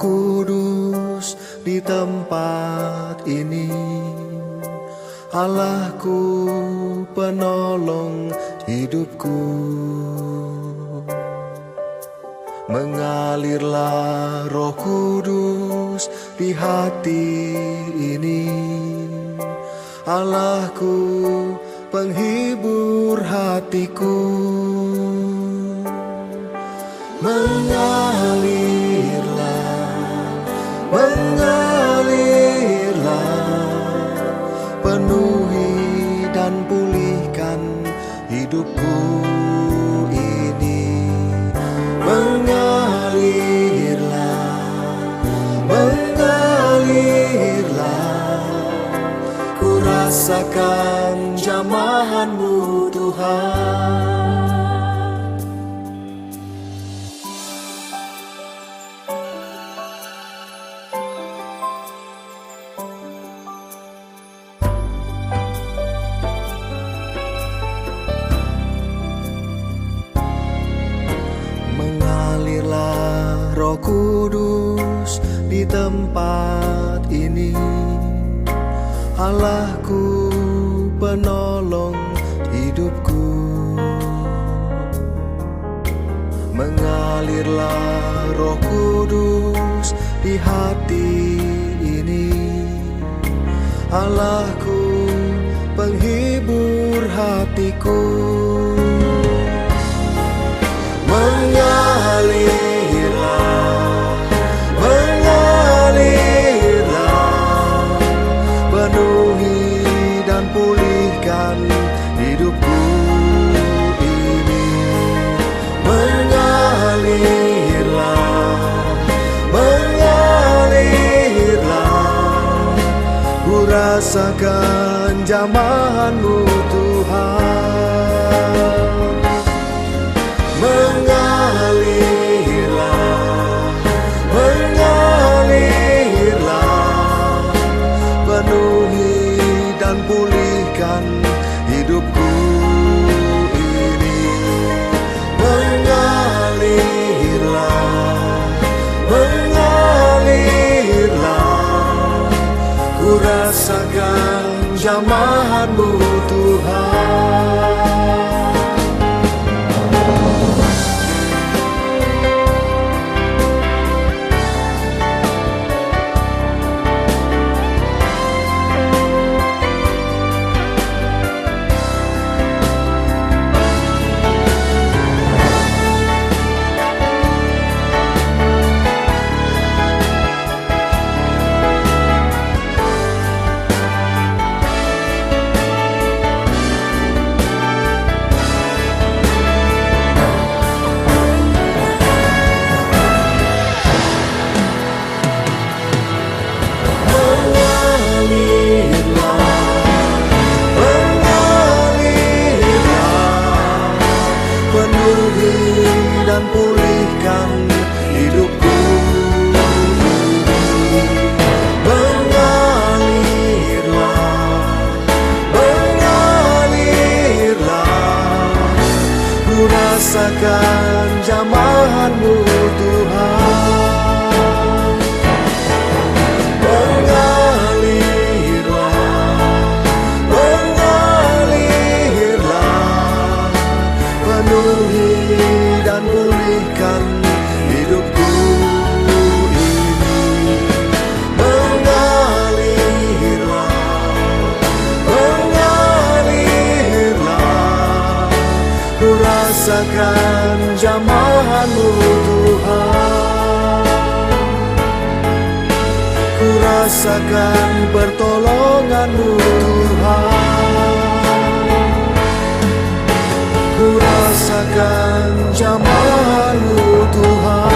Kudus di tempat ini. Allahku, penolong hidupku. Mengalirlah Roh Kudus di hati ini. Allahku, penghibur hatiku. Mengalirlah, penuhi dan pulihkan hidupku ini. Mengalirlah, ku rasakan jamahan-Mu Tuhan. Mengalirlah Roh Kudus di tempat ini. Allahku, penolong hidupku. Mengalirlah Roh Kudus di hati ini. Allahku, penghibur hatiku. Mengalirlah, penuhi dan pulihkan hidupku ini. Mengalirlah, ku rasakan jamahan-Mu Tuhan. Mengalirlah, penuhi dan pulihkan hidupku ini. Mengalirlah, ku rasakan jamahan-Mu Tuhan. Dan pulihkan hidupku. Mengalirlah, ku rasakan jamahan-Mu Tuhan. Mengalirlah, penuhi dan pulihkan hidupku ini. Mengalirlah, ku rasakan jamahan-Mu Tuhan. Ku rasakan pertolongan-Mu Tuhan. Ku rasakan jamahan-Mu Tuhan.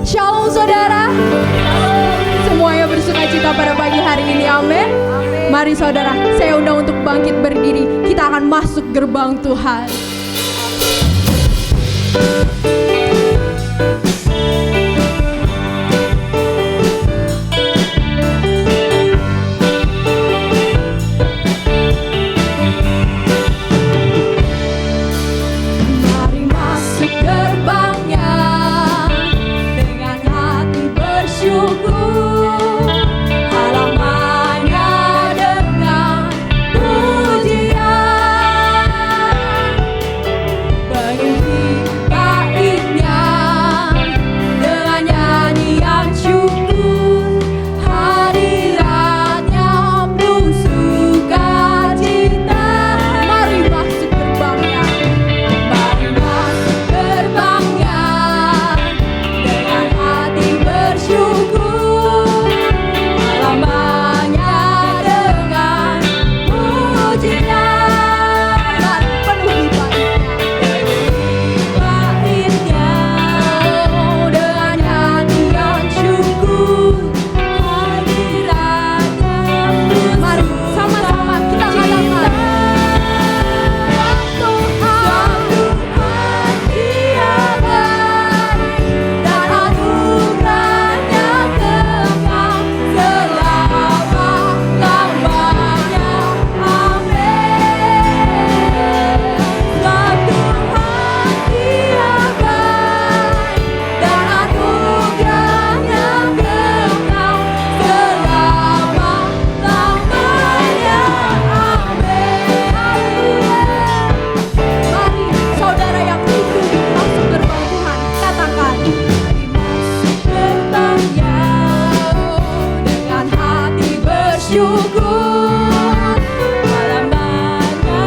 Shalom saudara. Semuanya bersukacita pada pagi hari ini, amin. Mari saudara, saya undang untuk bangkit berdiri, kita akan masuk gerbang Tuhan. Mari masuk gerbangnya dengan hati bersyukur, halamannya dengan pujian, mengisi baitnya dengan nyanyian syukur, hadiratnya penuh sukacita. Mari masuk gerbangnya. Mari masuk gerbangnya dengan hati bersyukur, halamannya dengan pujian, Penuhi baitnya. baitnya dengan nyanyian syukur, hadiratnya penuh Mari sama-sama kita katakan. Tuhan Dia baik dan anugerahnya kekal selama-lamanya. Amin. Sebab Tuhan Dia baik dan anugerahnya kekal selama-lamanya. Amin. Mari saudara yang rindu masuk gerbang Tuhan, katakan. Gerbangnya dengan hati bersyukur, halamannya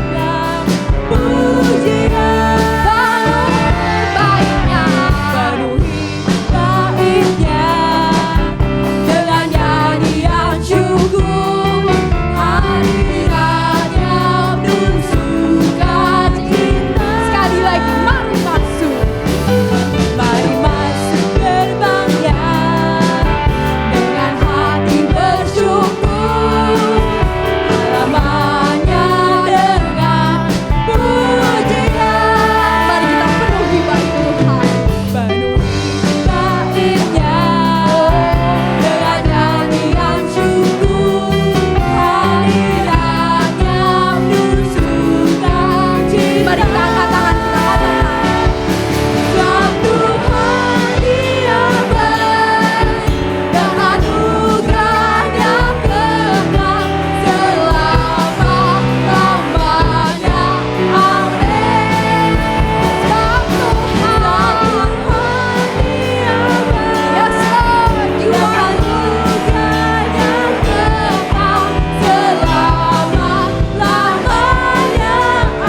dengan pujian, penuhi baitnya dengan nyanyian syukur, hadiratnya penuh sukacita. Sekali lagi, mari masuk. Mari masuk gerbangnya dengan hati bersyukur, halamannya dengan pujian. Mari kita penuhi bait Tuhan. Penuhi baitnya dengan nyanyian syukur, hadiratnya penuh sukacita. Mari kita angkat tangan, kita katakan. Sebab Tuhan Dia baik dan anugerahnya kekal selama-lamanya. Amin. Sebab Tuhan Dia baik Yes, Lord, you dan are anugerahnya kekal selama-lamanya.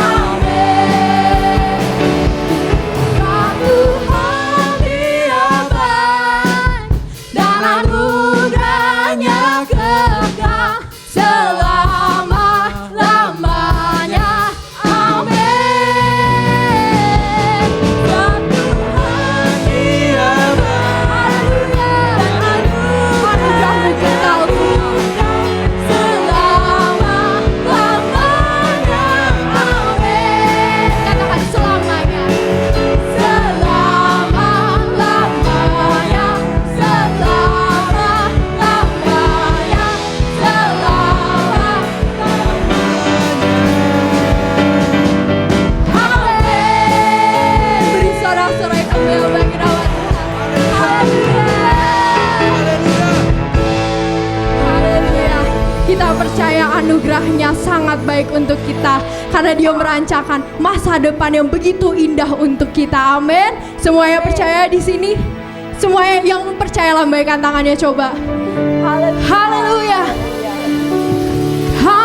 Amin. Sebab Tuhan Dia baik dan anugerahnya kekal selama-lamanya. Amin. Sebab Tuhan Dia baik dan anugerahnya kekal selama-lamanya. Amin. katakan selamanya. Selama-lamanya, selama-lamanya, selama-lamanya. Amin. Beri sorak-sorai yang tembel bagi nama Tuhan. Haleluya. Kita percaya anugerahnya sangat baik untuk kita, karena Dia merancangkan masa depan yang begitu indah untuk kita. Amin. Semuanya percaya di sini? Semuanya yang percaya lambaikan tangannya coba. Haleluya.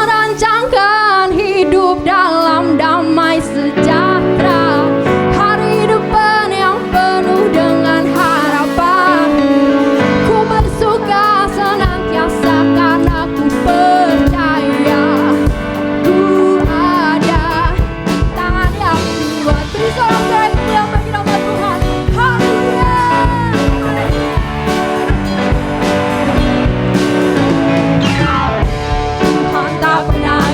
Rancangkan hidup dalam damai sejahtera, hari depan yang penuh dengan harapan. Ku bersuka senantiasa karena ku percaya ku ada tangan yang kuat. Beri sorak-sorai yang bagi nama Tuhan. Haleluya. Tuhan tak pernah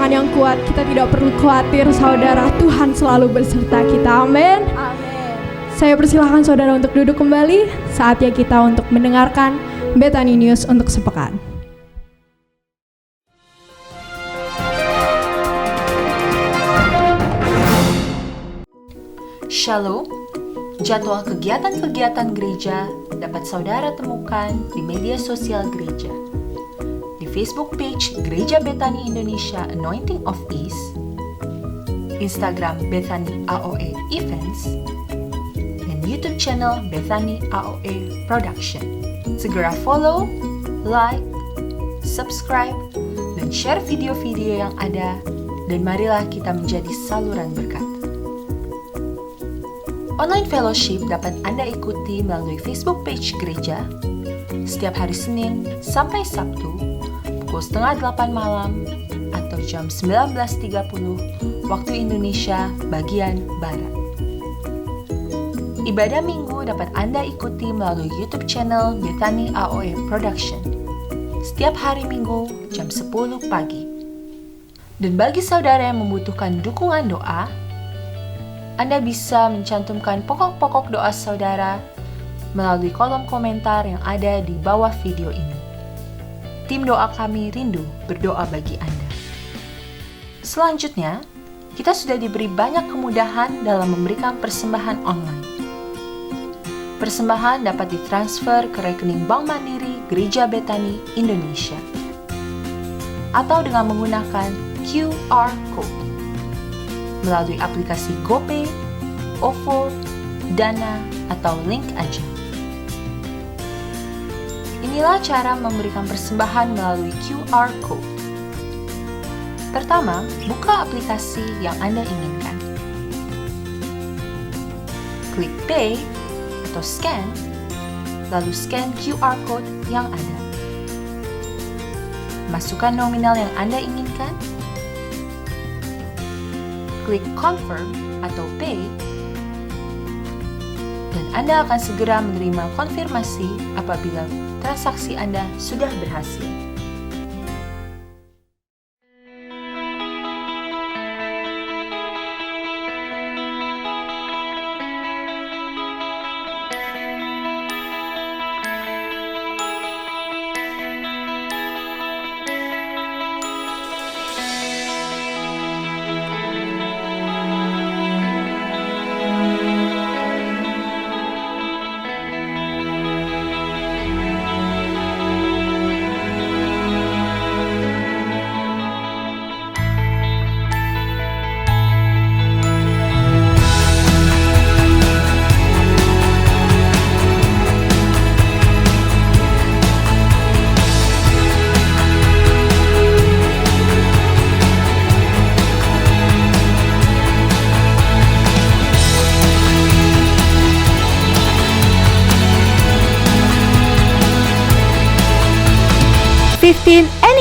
Tuhan yang kuat. Kita tidak perlu khawatir saudara, Tuhan selalu berserta kita. Amin. Amin. Saya persilahkan saudara untuk duduk kembali. Saatnya kita untuk mendengarkan Bethany News untuk sepekan. Shalom, jadwal kegiatan-kegiatan gereja dapat saudara temukan di media sosial gereja. Di Facebook page Gereja Bethany Indonesia Anointing of Ease, Instagram Bethany AOE Events, dan YouTube channel Bethany AOE Production. Segera follow, like, subscribe, dan share video-video yang ada, dan marilah kita menjadi saluran berkat. Online fellowship dapat Anda ikuti melalui Facebook page gereja setiap hari Senin sampai Sabtu pukul 7:30 malam atau jam 19.30 waktu Indonesia bagian Barat. Ibadah Minggu dapat Anda ikuti melalui YouTube channel Bethany AOE Production setiap hari Minggu jam 10 pagi. Dan bagi saudara yang membutuhkan dukungan doa, Anda bisa mencantumkan pokok-pokok doa saudara melalui kolom komentar yang ada di bawah video ini. Tim doa kami rindu berdoa bagi Anda. Selanjutnya, kita sudah diberi banyak kemudahan dalam memberikan persembahan online. Persembahan dapat ditransfer ke rekening Bank Mandiri Gereja Bethany Indonesia atau dengan menggunakan QR Code melalui aplikasi GoPay, OVO, Dana, atau Link Aja. Inilah cara memberikan persembahan melalui QR Code. Pertama, buka aplikasi yang Anda inginkan. Klik Pay atau Scan, lalu scan QR Code yang ada. Masukkan nominal yang Anda inginkan. Klik Confirm atau Pay, dan Anda akan segera menerima konfirmasi apabila transaksi Anda sudah berhasil.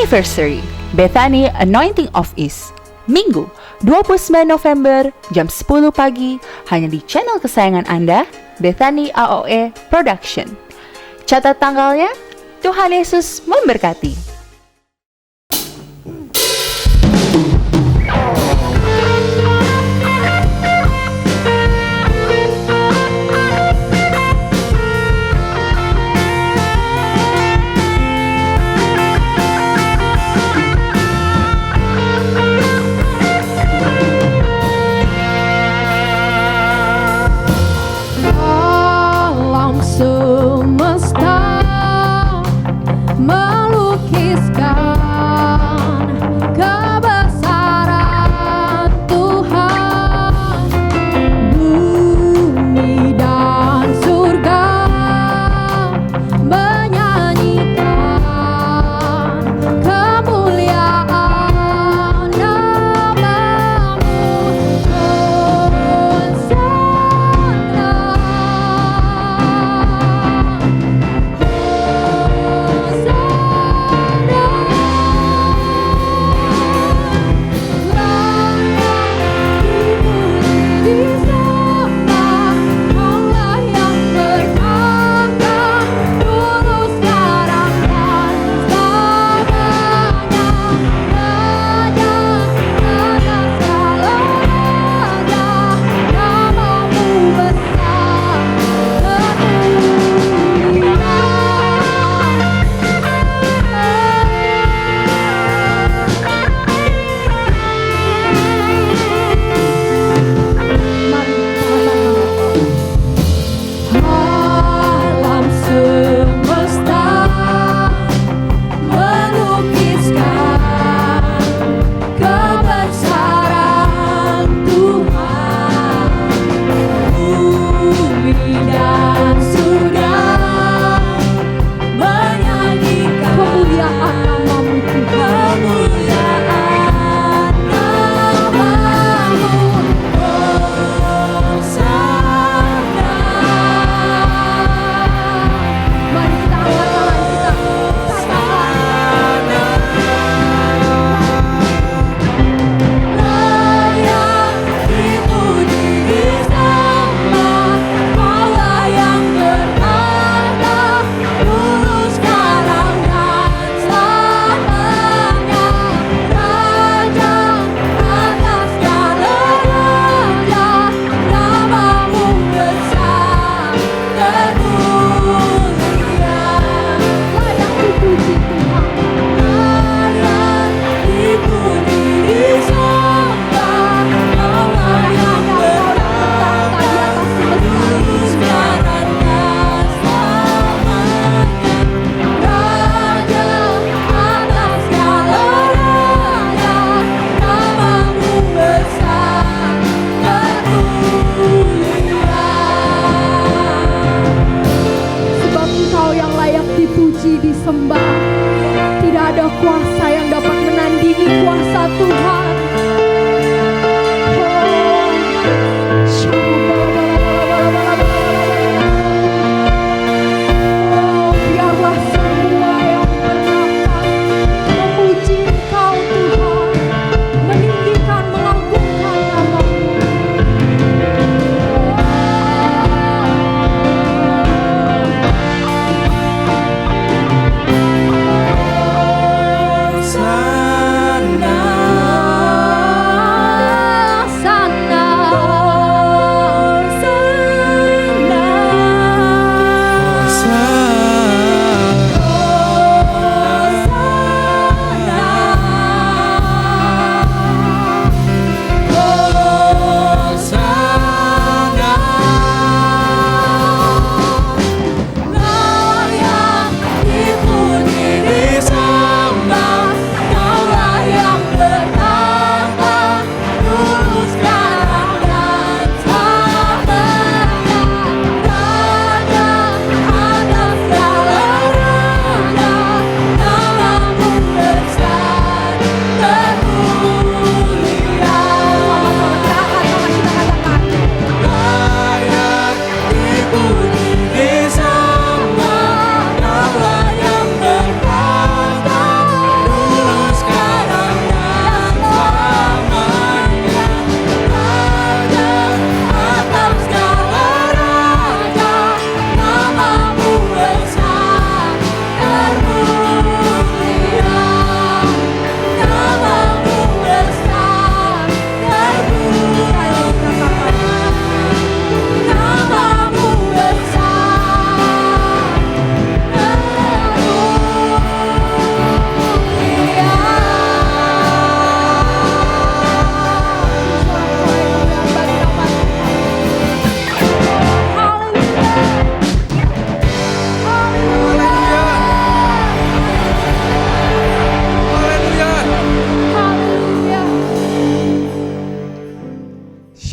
Anniversary Bethany Anointing of Ease, Minggu 29 November jam 10 pagi hanya di channel kesayangan Anda, Bethany AOE Production. Catat tanggalnya. Tuhan Yesus memberkati. Alam semesta melukis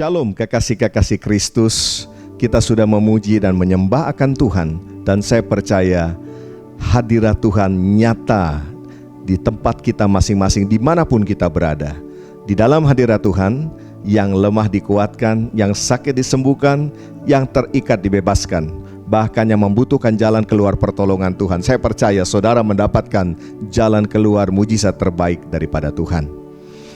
Shalom kekasih-kekasih Kristus. Kita sudah memuji dan menyembah akan Tuhan. Dan saya percaya hadirat Tuhan nyata di tempat kita masing-masing dimanapun kita berada. Di dalam hadirat Tuhan, yang lemah dikuatkan, yang sakit disembuhkan, yang terikat dibebaskan, bahkan yang membutuhkan jalan keluar pertolongan Tuhan. Saya percaya saudara mendapatkan jalan keluar mujizat terbaik daripada Tuhan.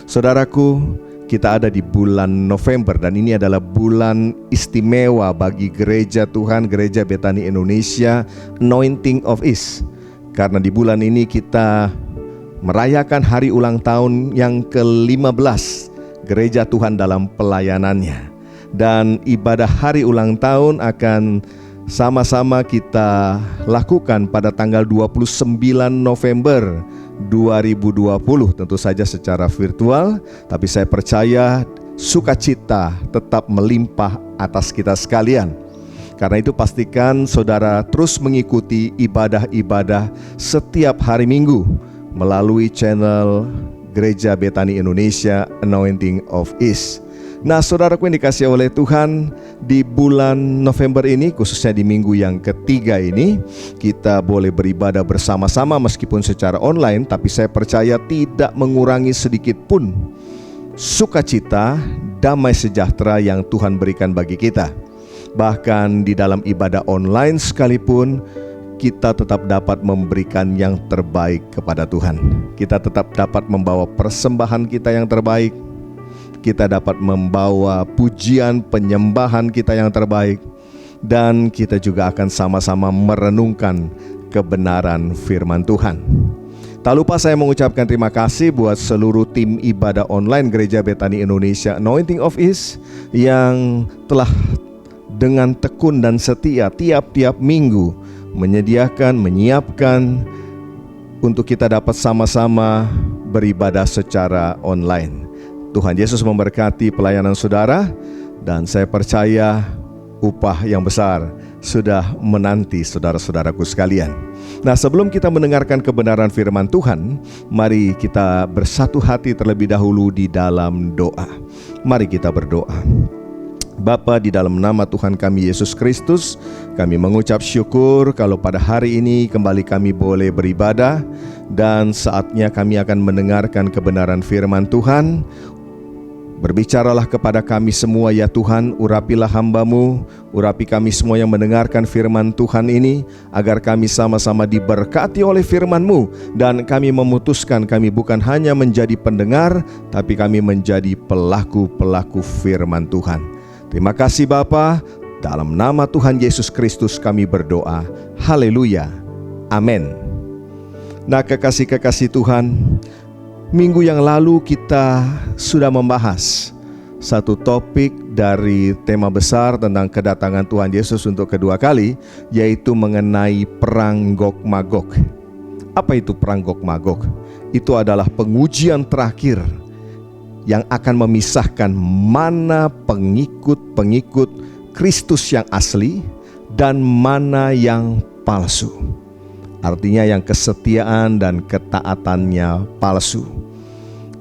Saudaraku, kita ada di bulan November dan ini adalah bulan istimewa bagi gereja Tuhan, Gereja Betani Indonesia, Anointing of East. Karena di bulan ini kita merayakan hari ulang tahun yang ke-15 gereja Tuhan dalam pelayanannya. Dan ibadah hari ulang tahun akan sama-sama kita lakukan pada tanggal 29 November 2020, tentu saja secara virtual, tapi saya percaya sukacita tetap melimpah atas kita sekalian. Karena itu pastikan saudara terus mengikuti ibadah-ibadah setiap hari Minggu melalui channel Gereja Betani Indonesia Anointing of East. Nah, saudaraku yang dikasihi oleh Tuhan, di bulan November ini, khususnya di minggu yang ketiga ini, kita boleh beribadah bersama-sama meskipun secara online, tapi saya percaya tidak mengurangi sedikit pun sukacita, damai sejahtera yang Tuhan berikan bagi kita. Bahkan di dalam ibadah online sekalipun, kita tetap dapat memberikan yang terbaik kepada Tuhan. Kita tetap dapat membawa persembahan kita yang terbaik. Kita dapat membawa pujian penyembahan kita yang terbaik. Dan kita juga akan sama-sama merenungkan kebenaran firman Tuhan. Tak lupa saya mengucapkan terima kasih buat seluruh tim ibadah online Gereja Betani Indonesia Anointing of East yang telah dengan tekun dan setia tiap-tiap minggu menyiapkan untuk kita dapat sama-sama beribadah secara online. Tuhan Yesus memberkati pelayanan saudara, dan saya percaya upah yang besar sudah menanti saudara-saudaraku sekalian. Nah, sebelum kita mendengarkan kebenaran firman Tuhan, mari kita bersatu hati terlebih dahulu di dalam doa. Mari kita berdoa. Bapa, di dalam nama Tuhan kami Yesus Kristus, kami mengucap syukur kalau pada hari ini kembali kami boleh beribadah, dan saatnya kami akan mendengarkan kebenaran firman Tuhan. Berbicaralah kepada kami semua ya Tuhan, urapilah hamba-Mu, urapi kami semua yang mendengarkan firman Tuhan ini, agar kami sama-sama diberkati oleh firman-Mu, dan kami memutuskan kami bukan hanya menjadi pendengar, tapi kami menjadi pelaku-pelaku firman Tuhan. Terima kasih Bapa, dalam nama Tuhan Yesus Kristus kami berdoa. Haleluya, amin. Nah, kekasih-kekasih Tuhan, minggu yang lalu kita sudah membahas satu topik dari tema besar tentang kedatangan Tuhan Yesus untuk kedua kali, yaitu mengenai perang Gog-Magog. Apa itu perang Gog-Magog? Itu adalah pengujian terakhir yang akan memisahkan mana pengikut-pengikut Kristus yang asli dan mana yang palsu. Artinya yang kesetiaan dan ketaatannya palsu.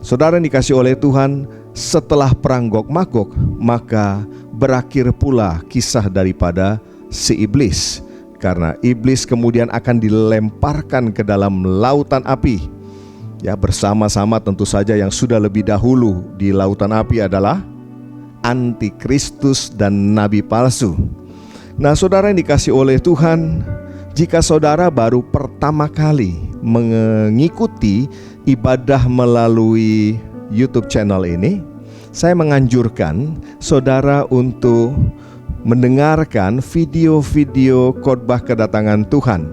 Saudara yang dikasihi oleh Tuhan, setelah perang Gog-Magog, maka berakhir pula kisah daripada si iblis. Karena iblis kemudian akan dilemparkan ke dalam lautan api. Ya, bersama-sama tentu saja yang sudah lebih dahulu di lautan api adalah antikristus dan nabi palsu. Nah, saudara yang dikasihi oleh Tuhan, jika saudara baru pertama kali mengikuti ibadah melalui YouTube channel ini, saya menganjurkan saudara untuk mendengarkan video-video khotbah kedatangan Tuhan.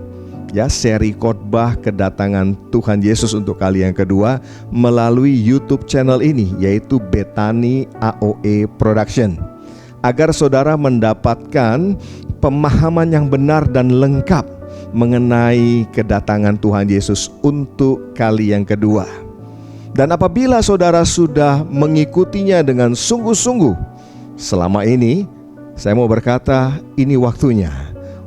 Ya, seri khotbah kedatangan Tuhan Yesus untuk kali yang kedua melalui YouTube channel ini, yaitu Betani AOE Production, agar saudara mendapatkan pemahaman yang benar dan lengkap mengenai kedatangan Tuhan Yesus untuk kali yang kedua. Dan apabila saudara sudah mengikutinya dengan sungguh-sungguh selama ini, saya mau berkata, ini waktunya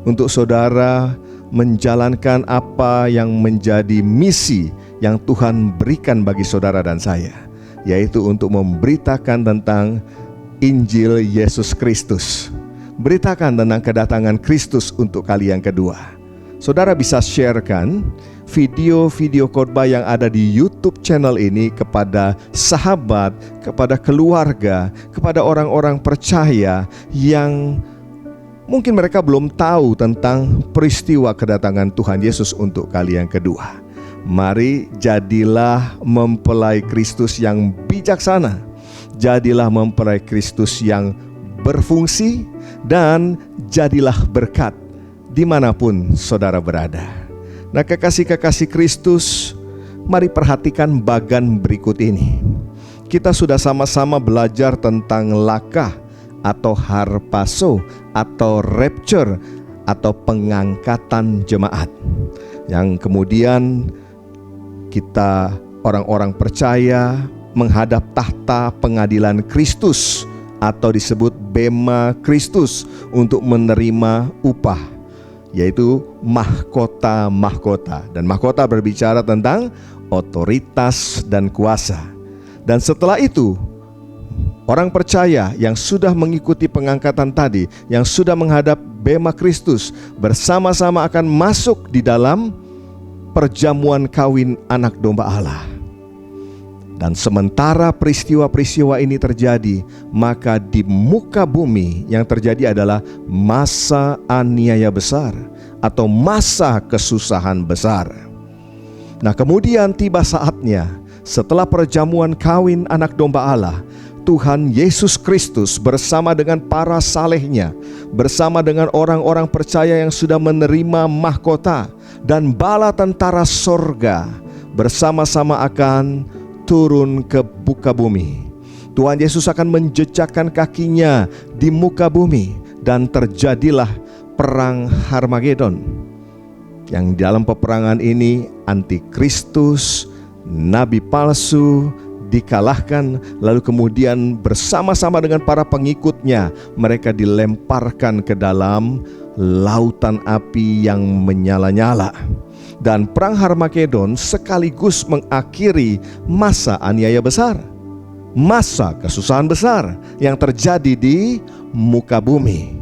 untuk saudara menjalankan apa yang menjadi misi yang Tuhan berikan bagi saudara dan saya, yaitu untuk memberitakan tentang Injil Yesus Kristus. Beritakan tentang kedatangan Kristus untuk kali yang kedua. Saudara bisa sharekan video-video khotbah yang ada di YouTube channel ini kepada sahabat, kepada keluarga, kepada orang-orang percaya yang mungkin mereka belum tahu tentang peristiwa kedatangan Tuhan Yesus untuk kali yang kedua. Mari jadilah mempelai Kristus yang bijaksana. Jadilah mempelai Kristus yang berfungsi, dan jadilah berkat dimanapun saudara berada. Nah, kekasih-kekasih Kristus, mari perhatikan bagan berikut ini. Kita sudah sama-sama belajar tentang lakah atau harpazo atau rapture atau pengangkatan jemaat, yang kemudian kita orang-orang percaya menghadap tahta pengadilan Kristus atau disebut bema Kristus untuk menerima upah, yaitu mahkota-mahkota. Dan mahkota berbicara tentang otoritas dan kuasa. Dan setelah itu, orang percaya yang sudah mengikuti pengangkatan tadi, yang sudah menghadap bema Kristus, bersama-sama akan masuk di dalam perjamuan kawin anak domba Allah. Dan sementara peristiwa-peristiwa ini terjadi, maka di muka bumi yang terjadi adalah masa aniaya besar atau masa kesusahan besar. Nah, kemudian tiba saatnya setelah perjamuan kawin anak domba Allah, Tuhan Yesus Kristus bersama dengan para salehnya, bersama dengan orang-orang percaya yang sudah menerima mahkota dan bala tentara sorga, bersama-sama akan turun ke muka bumi. Tuhan Yesus akan menjejakkan kakinya di muka bumi, dan terjadilah perang Harmagedon. Yang dalam peperangan ini antikristus, nabi palsu dikalahkan, lalu kemudian bersama-sama dengan para pengikutnya mereka dilemparkan ke dalam lautan api yang menyala-nyala. Dan perang Harmagedon sekaligus mengakhiri masa aniaya besar, masa kesusahan besar yang terjadi di muka bumi.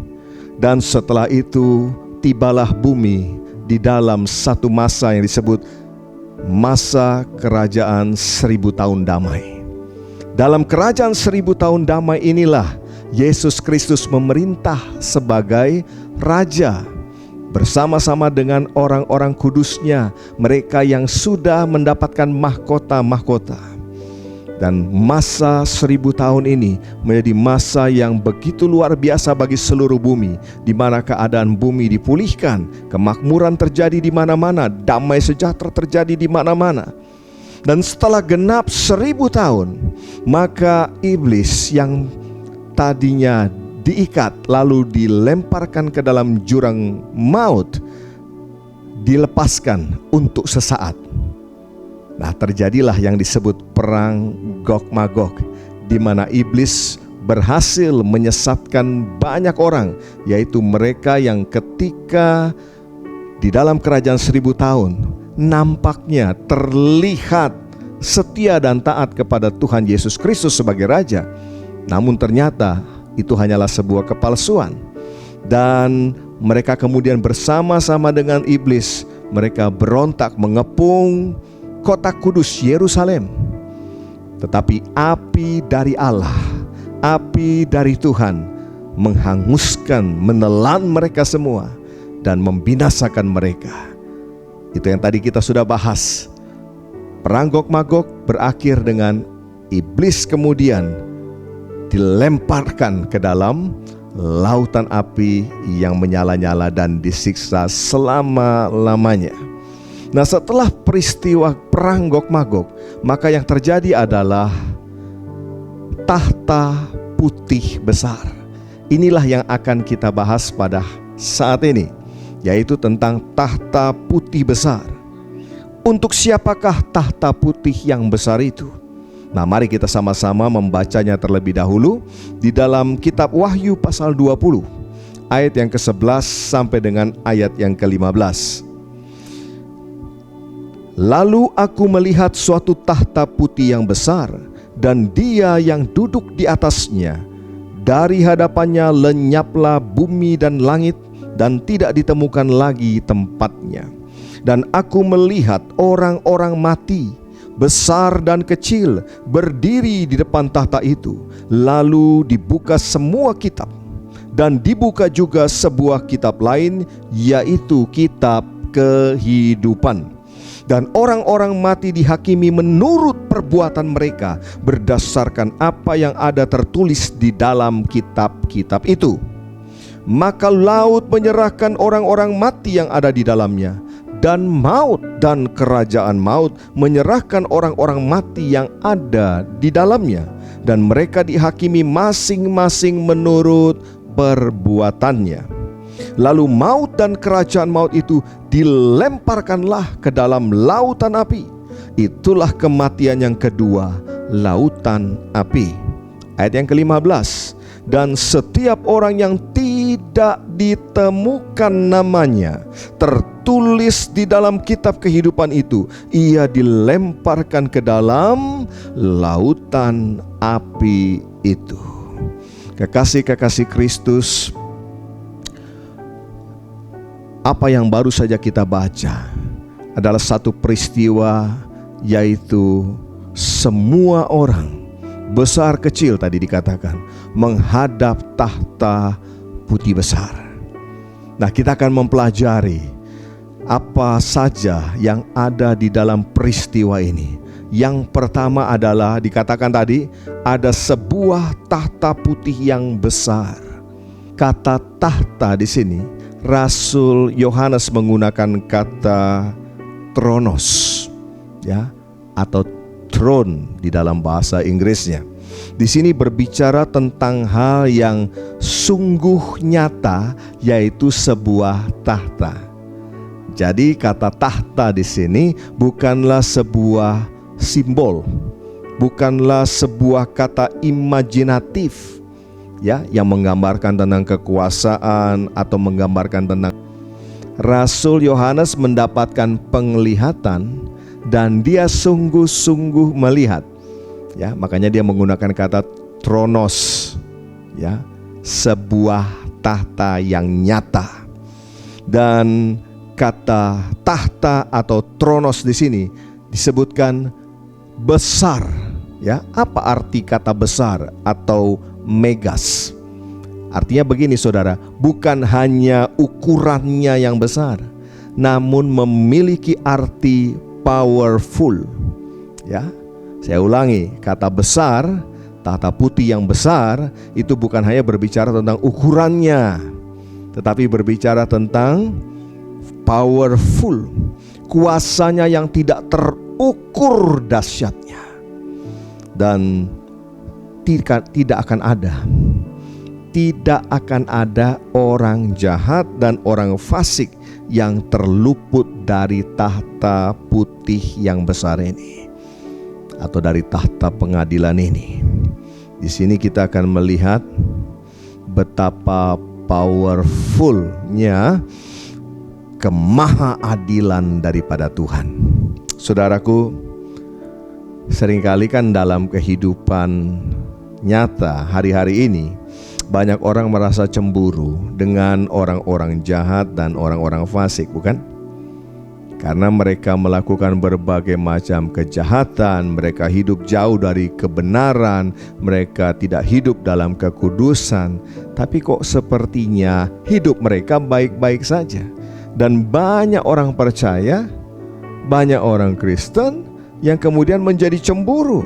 Dan setelah itu tibalah bumi di dalam satu masa yang disebut masa kerajaan 1000 tahun damai. Dalam kerajaan 1000 tahun damai inilah Yesus Kristus memerintah sebagai Raja, bersama-sama dengan orang-orang kudusnya, mereka yang sudah mendapatkan mahkota-mahkota. Dan masa 1000 tahun ini menjadi masa yang begitu luar biasa bagi seluruh bumi, di mana keadaan bumi dipulihkan, kemakmuran terjadi di mana-mana, damai sejahtera terjadi di mana-mana. Dan setelah genap 1000 tahun, maka iblis yang tadinya diikat lalu dilemparkan ke dalam jurang maut, dilepaskan untuk sesaat. Nah, terjadilah yang disebut perang Gog-Magog, di mana iblis berhasil menyesatkan banyak orang, yaitu mereka yang ketika di dalam kerajaan 1000 tahun nampaknya terlihat setia dan taat kepada Tuhan Yesus Kristus sebagai Raja, namun ternyata itu hanyalah sebuah kepalsuan. Dan mereka kemudian bersama-sama dengan iblis, mereka berontak mengepung kota kudus Yerusalem. Tetapi api dari Allah, api dari Tuhan menghanguskan, menelan mereka semua dan membinasakan mereka. Itu yang tadi kita sudah bahas. Perang Gog-Magog berakhir dengan iblis kemudian dilemparkan ke dalam lautan api yang menyala-nyala dan disiksa selama-lamanya. Nah, setelah peristiwa perang Gog-Magog, maka yang terjadi adalah tahta putih besar. Inilah yang akan kita bahas pada saat ini, yaitu tentang tahta putih besar. Untuk siapakah tahta putih yang besar itu? Nah, mari kita sama-sama membacanya terlebih dahulu di dalam kitab Wahyu pasal 20 ayat yang ke-11 sampai dengan ayat yang ke-15. Lalu aku melihat suatu tahta putih yang besar, dan Dia yang duduk di atasnya Dari hadapannya lenyaplah bumi dan langit, dan tidak ditemukan lagi tempatnya. Dan aku melihat orang-orang mati, besar dan kecil, berdiri di depan tahta itu. Lalu dibuka semua kitab, dan dibuka juga sebuah kitab lain, yaitu kitab kehidupan. Dan orang-orang mati dihakimi menurut perbuatan mereka, berdasarkan apa yang ada tertulis di dalam kitab-kitab itu. Maka laut menyerahkan orang-orang mati yang ada di dalamnya, dan maut dan kerajaan maut menyerahkan orang-orang mati yang ada di dalamnya, dan mereka dihakimi masing-masing menurut perbuatannya. Lalu maut dan kerajaan maut itu dilemparkanlah ke dalam lautan api. Itulah kematian yang kedua, lautan api. Ayat yang ke-15. Dan setiap orang yang tidak ditemukan namanya tertulis di dalam kitab kehidupan itu, ia dilemparkan ke dalam lautan api itu. Kekasih-kekasih Kristus, apa yang baru saja kita baca adalah satu peristiwa, yaitu semua orang, besar kecil tadi dikatakan, menghadap tahta putih besar. Nah, kita akan mempelajari apa saja yang ada di dalam peristiwa ini. Yang pertama adalah dikatakan tadi, ada sebuah tahta putih yang besar. Kata tahta di sini, Rasul Yohanes menggunakan kata tronos, ya, atau throne di dalam bahasa Inggrisnya. Di sini berbicara tentang hal yang sungguh nyata, yaitu sebuah tahta. Jadi kata tahta di sini bukanlah sebuah simbol, bukanlah sebuah kata imajinatif, ya, yang menggambarkan tentang kekuasaan atau menggambarkan tentang. Rasul Yohanes mendapatkan penglihatan dan dia sungguh-sungguh melihat, ya, makanya dia menggunakan kata tronos, ya, sebuah tahta yang nyata. Dan kata tahta atau tronos di sini disebutkan besar, ya. Apa arti kata besar atau megas? Artinya begini saudara, bukan hanya ukurannya yang besar, namun memiliki arti powerful, ya. Saya ulangi, kata besar, tahta putih yang besar itu bukan hanya berbicara tentang ukurannya, tetapi berbicara tentang powerful, kuasanya yang tidak terukur dahsyatnya. Dan tidak akan ada orang jahat dan orang fasik yang terluput dari tahta putih yang besar ini, atau dari tahta pengadilan ini. Di sini kita akan melihat betapa powerfulnya kemahaadilan daripada Tuhan. Saudaraku, seringkali kan dalam kehidupan nyata hari-hari ini banyak orang merasa cemburu dengan orang-orang jahat dan orang-orang fasik, bukan? Karena mereka melakukan berbagai macam kejahatan, mereka hidup jauh dari kebenaran, mereka tidak hidup dalam kekudusan, tapi kok sepertinya hidup mereka baik-baik saja. Dan banyak orang percaya, banyak orang Kristen yang kemudian menjadi cemburu.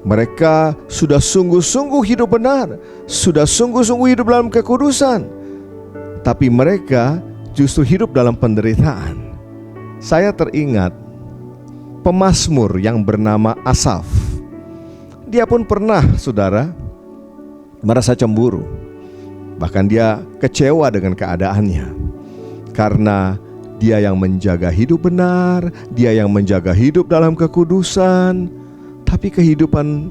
Mereka sudah sungguh-sungguh hidup benar, sudah sungguh-sungguh hidup dalam kekudusan, tapi mereka justru hidup dalam penderitaan. Saya teringat pemazmur yang bernama Asaf. Dia pun pernah, saudara, merasa cemburu. Bahkan dia kecewa dengan keadaannya, karena dia yang menjaga hidup benar, dia yang menjaga hidup dalam kekudusan, tapi kehidupan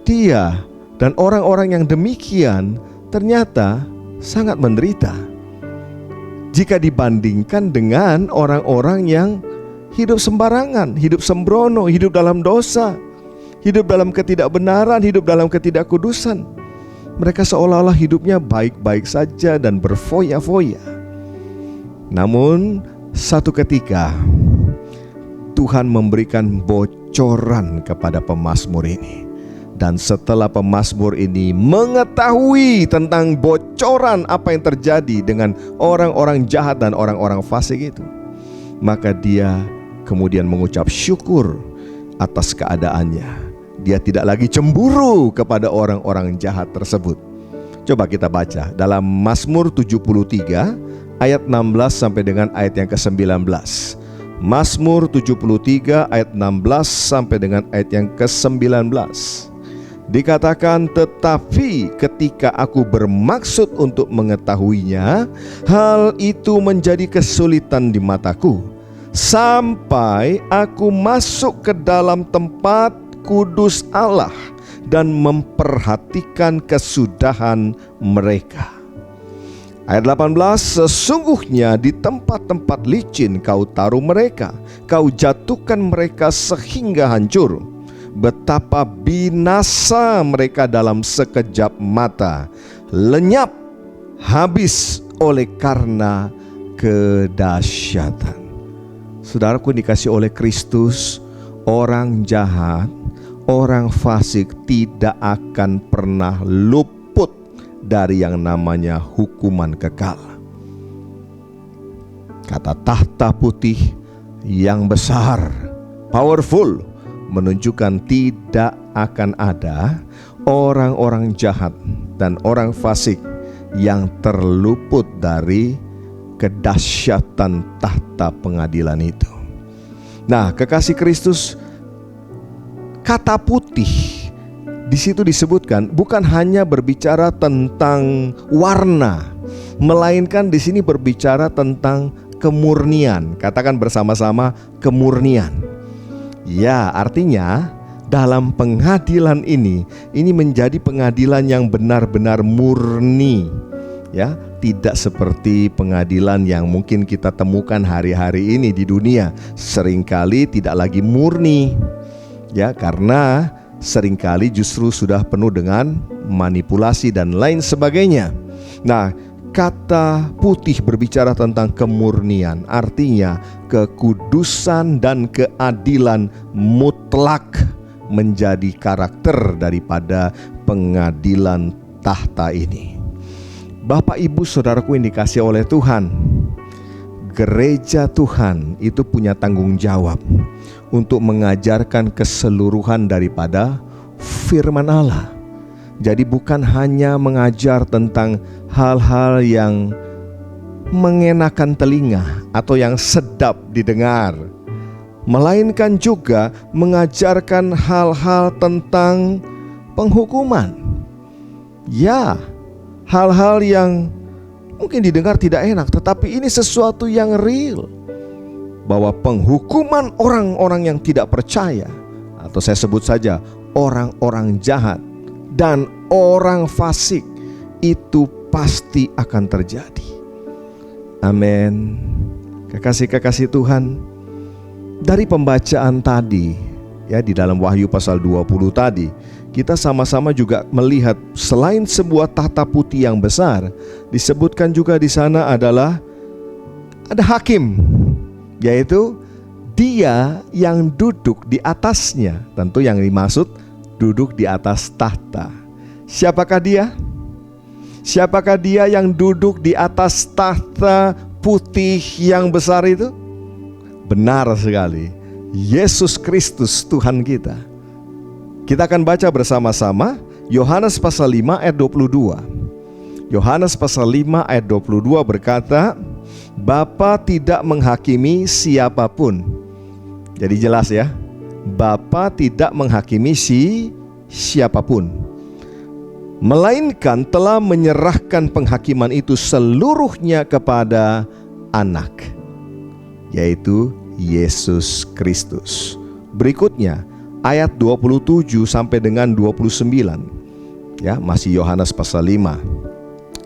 dia dan orang-orang yang demikian ternyata sangat menderita jika dibandingkan dengan orang-orang yang hidup sembarangan, hidup sembrono, hidup dalam dosa, hidup dalam ketidakbenaran, hidup dalam ketidakkudusan. Mereka seolah-olah hidupnya baik-baik saja dan berfoya-foya. Namun satu ketika Tuhan memberikan bocoran kepada pemazmur ini. Dan setelah pemazmur ini mengetahui tentang bocoran apa yang terjadi dengan orang-orang jahat dan orang-orang fasik itu, maka dia kemudian mengucap syukur atas keadaannya. Dia tidak lagi cemburu kepada orang-orang jahat tersebut. Coba kita baca dalam Mazmur 73 ayat 16 sampai dengan ayat yang ke-19. Mazmur 73 ayat 16 sampai dengan ayat yang ke-19. Dikatakan, tetapi ketika aku bermaksud untuk mengetahuinya, hal itu menjadi kesulitan di mataku, sampai aku masuk ke dalam tempat kudus Allah dan memperhatikan kesudahan mereka. Ayat 18, sesungguhnya di tempat-tempat licin kau taruh mereka, kau jatuhkan mereka sehingga hancur. Betapa binasa mereka dalam sekejap mata, lenyap habis oleh karena kedahsyatan. Saudaraku dikasih oleh Kristus, orang jahat, orang fasik tidak akan pernah luput dari yang namanya hukuman kekal. Kata tahta putih yang besar, powerful, menunjukkan tidak akan ada orang-orang jahat dan orang fasik yang terluput dari kedahsyatan tahta pengadilan itu. Nah, kekasih Kristus, kata putih di situ disebutkan bukan hanya berbicara tentang warna, melainkan di sini berbicara tentang kemurnian. Katakan bersama-sama, kemurnian. Ya, artinya dalam pengadilan ini menjadi pengadilan yang benar-benar murni. Ya, tidak seperti pengadilan yang mungkin kita temukan hari-hari ini di dunia. Seringkali tidak lagi murni. Ya, karena seringkali justru sudah penuh dengan manipulasi dan lain sebagainya. Nah, kata putih berbicara tentang kemurnian, artinya kekudusan dan keadilan mutlak menjadi karakter daripada pengadilan tahta ini. Bapak, Ibu, Saudaraku yang dikasihi oleh Tuhan, gereja Tuhan itu punya tanggung jawab untuk mengajarkan keseluruhan daripada firman Allah. Jadi bukan hanya mengajar tentang hal-hal yang mengenakan telinga atau yang sedap didengar, melainkan juga mengajarkan hal-hal tentang penghukuman. Ya, hal-hal yang mungkin didengar tidak enak, tetapi ini sesuatu yang real, bahwa penghukuman orang-orang yang tidak percaya, atau saya sebut saja orang-orang jahat dan orang fasik, itu pasti akan terjadi. Amin. Kekasih-kekasih Tuhan, dari pembacaan tadi ya di dalam Wahyu pasal 20 tadi, kita sama-sama juga melihat selain sebuah tahta putih yang besar, disebutkan juga di sana adalah ada hakim, yaitu dia yang duduk di atasnya. Tentu yang dimaksud duduk di atas tahta. Siapakah dia? Siapakah dia yang duduk di atas tahta putih yang besar itu? Benar sekali, Yesus Kristus Tuhan kita. Kita akan baca bersama-sama Yohanes pasal 5 ayat 22. Yohanes pasal 5 ayat 22 berkata, Bapa tidak menghakimi siapapun. Jadi jelas ya, Bapa tidak menghakimi siapapun, melainkan telah menyerahkan penghakiman itu seluruhnya kepada Anak, yaitu Yesus Kristus. Berikutnya ayat 27 sampai dengan 29. Ya, masih Yohanes pasal 5.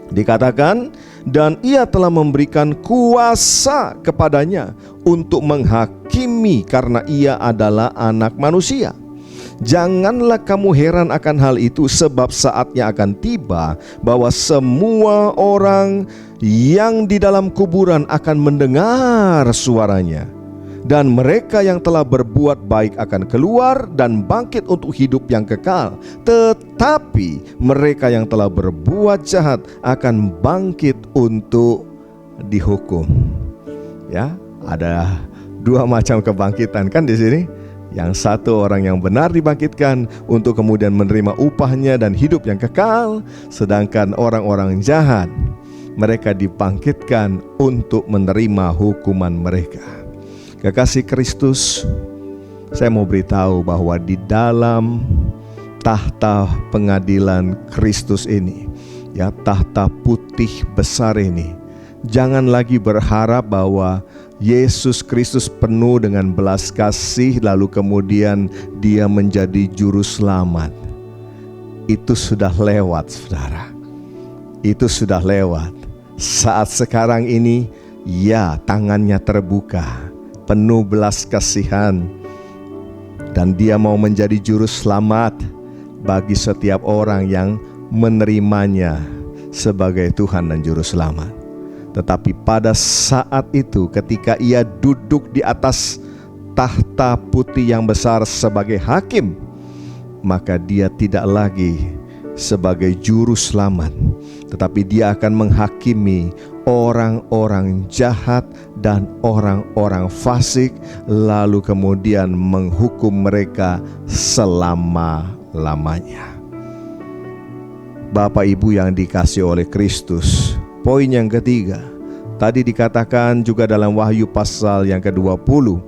Dikatakan, dan ia telah memberikan kuasa kepadanya untuk menghakimi karena ia adalah anak manusia. Janganlah kamu heran akan hal itu, sebab saatnya akan tiba bahwa semua orang yang di dalam kuburan akan mendengar suaranya. Dan mereka yang telah berbuat baik akan keluar dan bangkit untuk hidup yang kekal. Tetapi mereka yang telah berbuat jahat akan bangkit untuk dihukum. Ya, ada dua macam kebangkitan kan di sini. Yang satu, orang yang benar dibangkitkan untuk kemudian menerima upahnya dan hidup yang kekal. Sedangkan orang-orang jahat, mereka dibangkitkan untuk menerima hukuman mereka. Kekasih Kristus, saya mau beritahu bahwa di dalam tahta pengadilan Kristus ini, ya, tahta putih besar ini, jangan lagi berharap bahwa Yesus Kristus penuh dengan belas kasih lalu kemudian dia menjadi juru selamat. Itu sudah lewat, saudara. Itu sudah lewat. Saat sekarang ini, ya, tangannya terbuka, penuh belas kasihan, dan dia mau menjadi juru selamat bagi setiap orang yang menerimanya sebagai Tuhan dan juru selamat. Tetapi pada saat itu, ketika ia duduk di atas tahta putih yang besar sebagai hakim, maka dia tidak lagi sebagai juru selamat, tetapi dia akan menghakimi orang-orang jahat dan orang-orang fasik, lalu kemudian menghukum mereka selama-lamanya. Bapak Ibu yang dikasihi oleh Kristus, poin yang ketiga, tadi dikatakan juga dalam Wahyu pasal yang ke-20,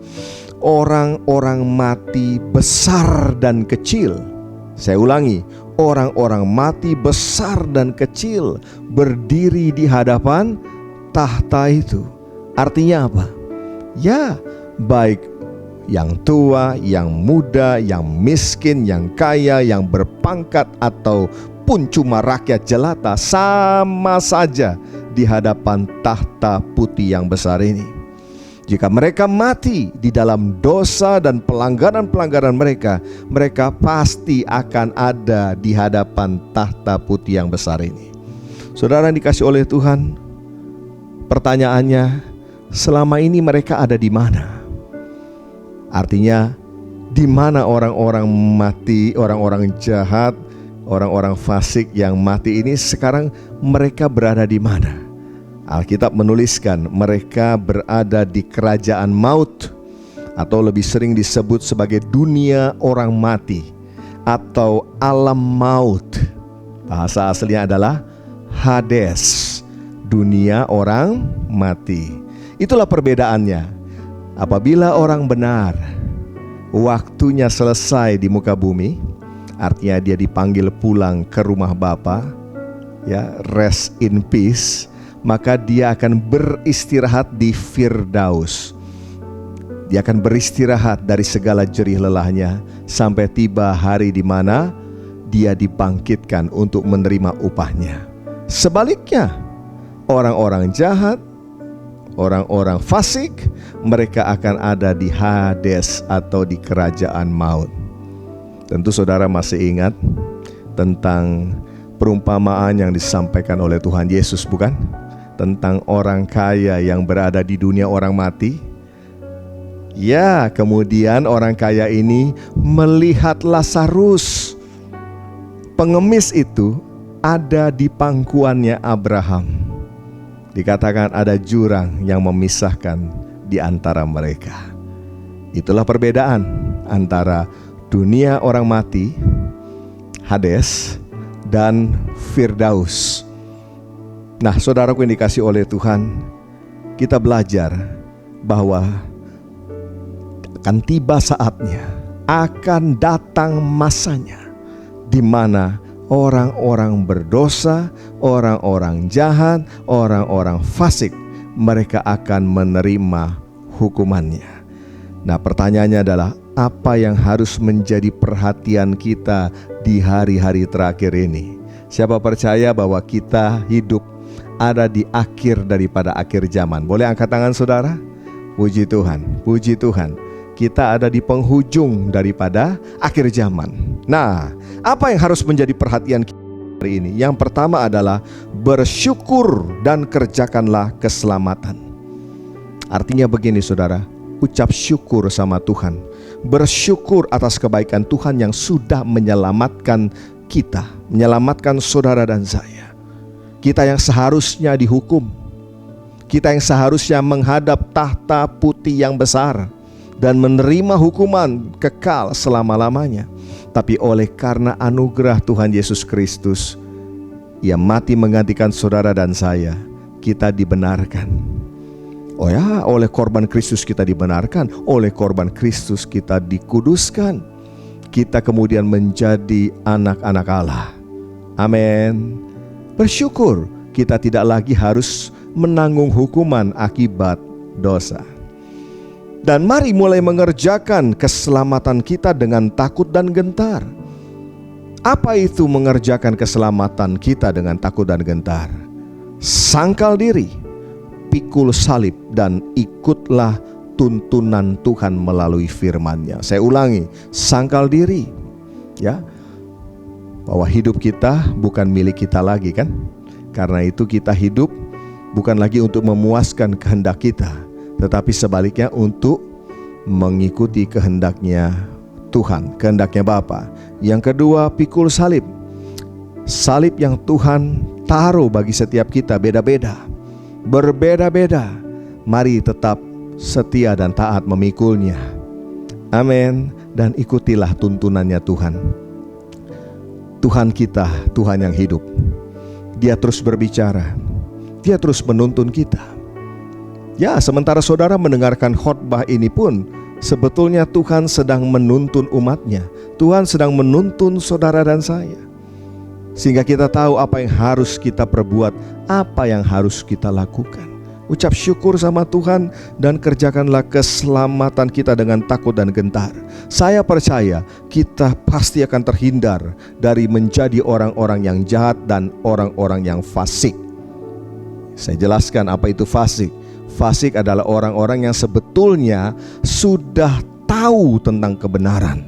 orang-orang mati besar dan kecil. Saya ulangi, orang-orang mati besar dan kecil berdiri di hadapan tahta itu. Artinya apa? Ya, baik yang tua, yang muda, yang miskin, yang kaya, yang berpangkat ataupun cuma rakyat jelata, sama saja di hadapan tahta putih yang besar ini. Jika mereka mati di dalam dosa dan pelanggaran-pelanggaran mereka, mereka pasti akan ada di hadapan tahta putih yang besar ini. Saudara yang dikasihi oleh Tuhan, pertanyaannya, selama ini mereka ada di mana? Artinya, di mana orang-orang mati, orang-orang jahat, orang-orang fasik yang mati ini sekarang mereka berada di mana? Alkitab menuliskan mereka berada di kerajaan maut, atau lebih sering disebut sebagai dunia orang mati atau alam maut. Bahasa aslinya adalah Hades, dunia orang mati. Itulah perbedaannya. Apabila orang benar waktunya selesai di muka bumi, artinya dia dipanggil pulang ke rumah Bapa, ya, rest in peace, maka dia akan beristirahat di Firdaus. Dia akan beristirahat dari segala jerih lelahnya sampai tiba hari di mana dia dibangkitkan untuk menerima upahnya. Sebaliknya, orang-orang jahat, orang-orang fasik, mereka akan ada di Hades atau di kerajaan maut. Tentu saudara masih ingat tentang perumpamaan yang disampaikan oleh Tuhan Yesus, bukan? Tentang orang kaya yang berada di dunia orang mati. Ya, kemudian orang kaya ini melihat Lazarus, pengemis itu, ada di pangkuannya Abraham. Dikatakan ada jurang yang memisahkan di antara mereka. Itulah perbedaan antara dunia orang mati, Hades, dan Firdaus. Nah, saudaraku yang dikasihi oleh Tuhan, kita belajar bahwa akan tiba saatnya, akan datang masanya, di mana orang-orang berdosa, orang-orang jahat, orang-orang fasik, mereka akan menerima hukumannya. Nah, pertanyaannya adalah, apa yang harus menjadi perhatian kita di hari-hari terakhir ini? Siapa percaya bahwa kita hidup ada di akhir daripada akhir zaman? Boleh angkat tangan saudara? Puji Tuhan, puji Tuhan. kita ada di penghujung daripada akhir zaman. Nah, apa yang harus menjadi perhatian kita hari ini? Yang pertama adalah bersyukur dan kerjakanlah keselamatan. Artinya begini saudara, ucap syukur sama Tuhan. Bersyukur atas kebaikan Tuhan yang sudah menyelamatkan kita, menyelamatkan saudara dan saya. Kita yang seharusnya dihukum, kita yang seharusnya menghadap tahta putih yang besar dan menerima hukuman kekal selama-lamanya. Tapi oleh karena anugerah Tuhan Yesus Kristus, Ia mati menggantikan saudara dan saya, kita dibenarkan. Oh ya, oleh korban Kristus kita dibenarkan, oleh korban Kristus kita dikuduskan. Kita kemudian menjadi anak-anak Allah. Amin. Bersyukur kita tidak lagi harus menanggung hukuman akibat dosa. Dan mari mulai mengerjakan keselamatan kita dengan takut dan gentar. Apa itu mengerjakan keselamatan kita dengan takut dan gentar? Sangkal diri, pikul salib, dan ikutlah tuntunan Tuhan melalui firman-Nya. Saya ulangi, sangkal diri, ya, bahwa hidup kita bukan milik kita lagi kan? Karena itu kita hidup bukan lagi untuk memuaskan kehendak kita, tetapi sebaliknya untuk mengikuti kehendaknya Tuhan, kehendaknya Bapa. Yang kedua, pikul salib. Salib yang Tuhan taruh bagi setiap kita beda-beda, berbeda-beda. Mari tetap setia dan taat memikulnya. Amin. Dan ikutilah tuntunannya Tuhan. Tuhan kita, Tuhan yang hidup. Dia terus berbicara, Dia terus menuntun kita. Ya, sementara saudara mendengarkan khotbah ini pun, sebetulnya Tuhan sedang menuntun umatnya. Tuhan sedang menuntun saudara dan saya, sehingga kita tahu apa yang harus kita perbuat, apa yang harus kita lakukan. Ucap syukur sama Tuhan dan kerjakanlah keselamatan kita dengan takut dan gentar. Saya percaya kita pasti akan terhindar dari menjadi orang-orang yang jahat dan orang-orang yang fasik. Saya jelaskan apa itu fasik. Fasik adalah orang-orang yang sebetulnya sudah tahu tentang kebenaran,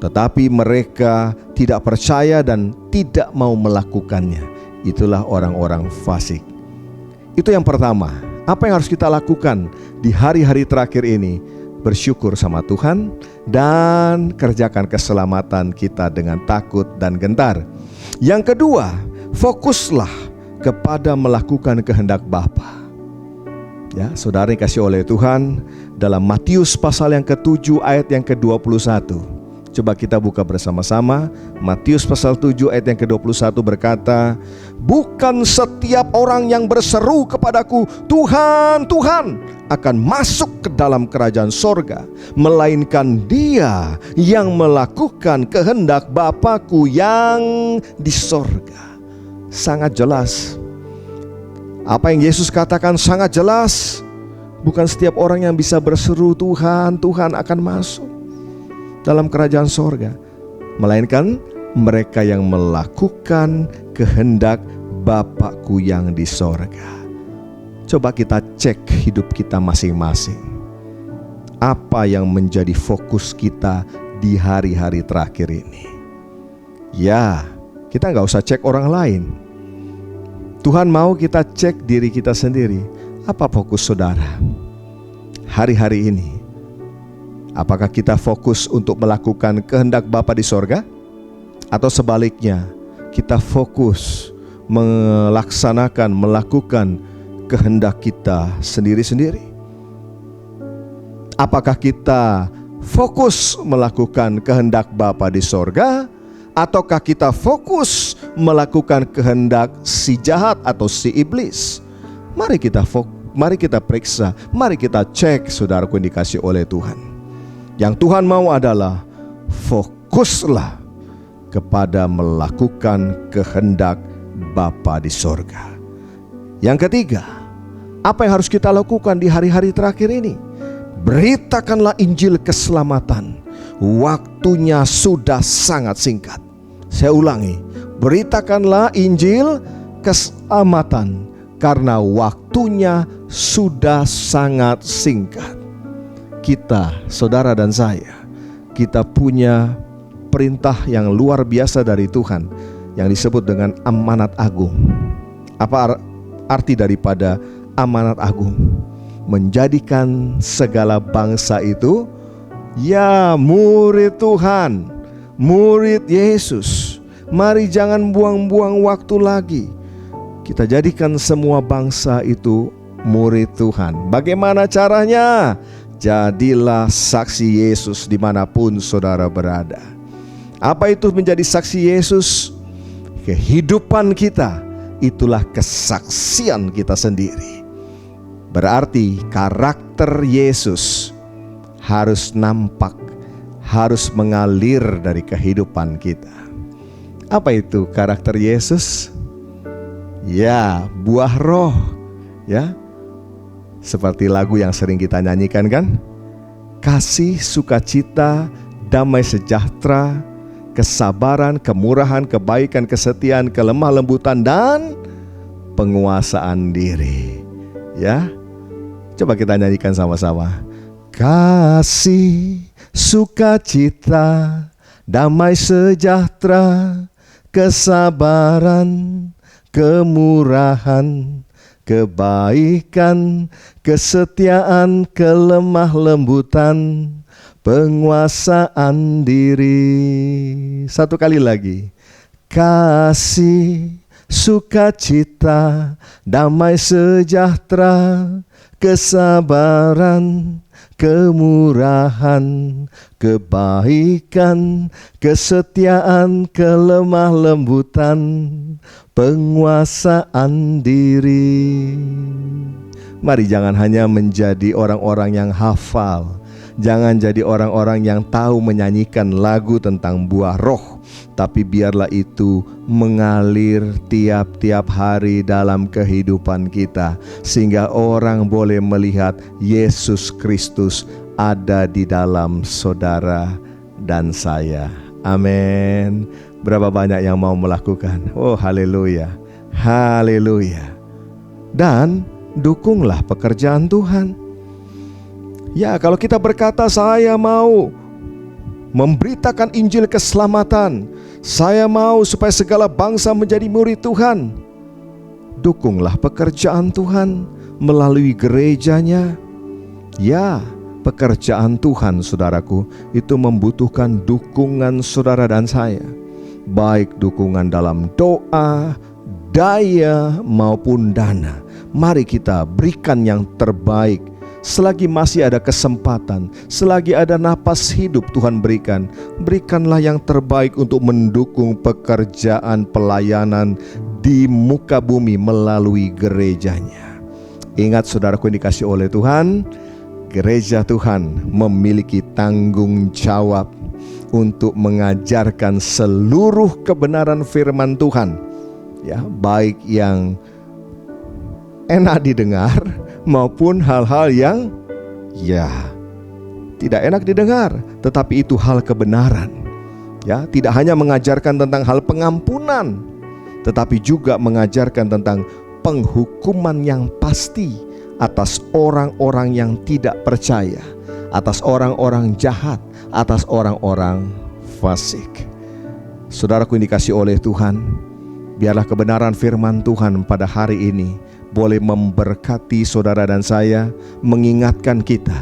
tetapi mereka tidak percaya dan tidak mau melakukannya. Itulah orang-orang fasik. Itu yang pertama. Apa yang harus kita lakukan di hari-hari terakhir ini? Bersyukur sama Tuhan dan kerjakan keselamatan kita dengan takut dan gentar. Yang kedua, fokuslah kepada melakukan kehendak Bapa. Ya, saudara dikasih oleh Tuhan, dalam Matius pasal yang ke-7 ayat yang ke-21. Coba kita buka bersama-sama. Matius pasal 7 ayat yang ke-21 berkata, bukan setiap orang yang berseru kepadaku, Tuhan, Tuhan, akan masuk ke dalam kerajaan sorga, melainkan dia yang melakukan kehendak Bapa-Ku yang di sorga. Sangat jelas. Apa yang Yesus katakan sangat jelas. Bukan setiap orang yang bisa berseru Tuhan, Tuhan akan masuk dalam kerajaan sorga, melainkan mereka yang melakukan kehendak Bapa-Ku yang di sorga. Coba kita cek hidup kita masing-masing. Apa yang menjadi fokus kita di hari-hari terakhir ini? Ya, kita gak usah cek orang lain. Tuhan mau kita cek diri kita sendiri. Apa fokus saudara hari-hari ini? Apakah kita fokus untuk melakukan kehendak Bapa di sorga? Atau sebaliknya, kita fokus melakukan kehendak kita sendiri-sendiri? Apakah kita fokus melakukan kehendak Bapa di sorga? Ataukah kita fokus melakukan kehendak si jahat atau si iblis? Mari kita periksa, mari kita cek saudaraku yang dikasih oleh Tuhan. Yang Tuhan mau adalah fokuslah kepada melakukan kehendak Bapa di sorga. Yang ketiga, apa yang harus kita lakukan di hari-hari terakhir ini? Beritakanlah Injil keselamatan. Waktunya sudah sangat singkat. Saya ulangi, beritakanlah Injil keselamatan karena waktunya sudah sangat singkat. kita, saudara dan saya, kita punya perintah yang luar biasa dari Tuhan yang disebut dengan amanat agung. Apa arti daripada amanat agung? Menjadikan segala bangsa itu ya murid Tuhan, murid Yesus. Mari jangan buang-buang waktu lagi. Kita jadikan semua bangsa itu murid Tuhan. Bagaimana caranya? Jadilah saksi Yesus dimanapun saudara berada. Apa itu menjadi saksi Yesus? Kehidupan kita, itulah kesaksian kita sendiri. Berarti karakter Yesus harus nampak, harus mengalir dari kehidupan kita. Apa itu karakter Yesus? Ya, buah roh. Ya, seperti lagu yang sering kita nyanyikan kan? Kasih, sukacita, damai sejahtera, kesabaran, kemurahan, kebaikan, kesetiaan, kelemah lembutan, dan penguasaan diri. Ya, coba kita nyanyikan sama-sama. Kasih, sukacita, damai sejahtera, kesabaran, kemurahan, kebaikan, kesetiaan, kelemah lembutan, penguasaan diri. Satu kali lagi. Kasih, sukacita, damai sejahtera, kesabaran, kemurahan, kebaikan, kesetiaan, kelemah lembutan, penguasaan diri. Mari jangan hanya menjadi orang-orang yang hafal, jangan jadi orang-orang yang tahu menyanyikan lagu tentang buah roh, tapi biarlah itu mengalir tiap-tiap hari dalam kehidupan kita, sehingga orang boleh melihat Yesus Kristus ada di dalam saudara dan saya. Amin. Berapa banyak yang mau melakukan? Oh, haleluya, haleluya. Dan dukunglah pekerjaan Tuhan. Ya, kalau kita berkata saya mau memberitakan Injil keselamatan, saya mau supaya segala bangsa menjadi murid Tuhan, dukunglah pekerjaan Tuhan melalui gerejanya. Ya, pekerjaan Tuhan, saudaraku, itu membutuhkan dukungan saudara dan saya, baik dukungan dalam doa, daya maupun dana. Mari kita berikan yang terbaik. Selagi masih ada kesempatan, selagi ada napas hidup Tuhan berikan, berikanlah yang terbaik untuk mendukung pekerjaan pelayanan di muka bumi melalui gerejanya. Ingat saudaraku yang dikasih oleh Tuhan, gereja Tuhan memiliki tanggung jawab untuk mengajarkan seluruh kebenaran firman Tuhan, ya, baik yang enak didengar maupun hal-hal yang ya tidak enak didengar, tetapi itu hal kebenaran. Ya, tidak hanya mengajarkan tentang hal pengampunan, tetapi juga mengajarkan tentang penghukuman yang pasti atas orang-orang yang tidak percaya, atas orang-orang jahat, atas orang-orang fasik. Saudaraku yang dikasih oleh Tuhan, biarlah kebenaran firman Tuhan pada hari ini boleh memberkati saudara dan saya, mengingatkan kita